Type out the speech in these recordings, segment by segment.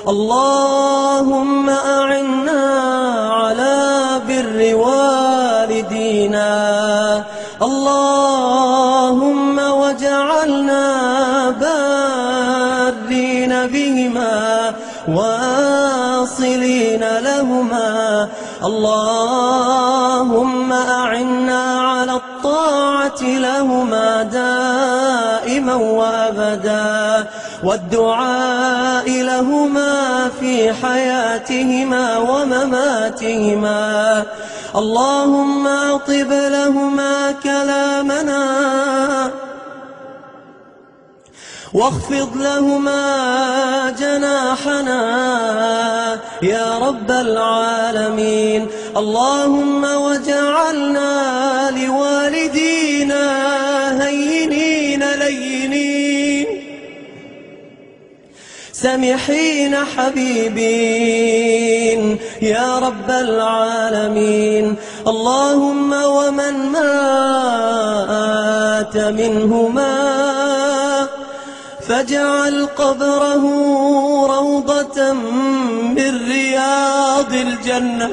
اللهم أعنا على بر والدينا، اللهم واجعلنا بارين بهما واصلين لهما، اللهم أعنا على الطاعة لهما دائما وأبدا، والدعاء لهما في حياتهما ومماتهما. اللهم أطب لهما كلامنا واخفض لهما جناحنا يا رب العالمين. اللهم واجعلنا لوالدينا هينين لينين سمحين حبيبين يا رب العالمين. اللهم ومن مات منهما فاجعل قبره روضة من رياض الجنة،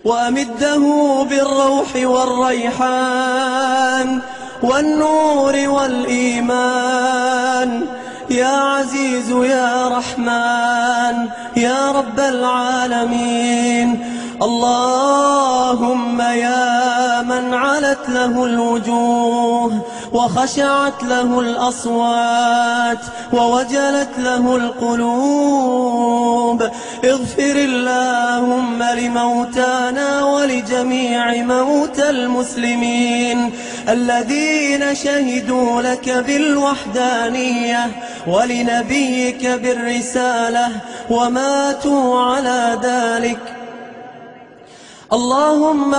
وأمده بالروح والريحان والنور والإيمان يا عزيز يا رحمن يا رب العالمين. اللهم يا من علت له الوجوه وخشعت له الأصوات ووجلت له القلوب، اغفر اللهم لموتانا ولجميع موتى المسلمين الذين شهدوا لك بالوحدانية ولنبيك بالرسالة وماتوا على ذلك. اللهم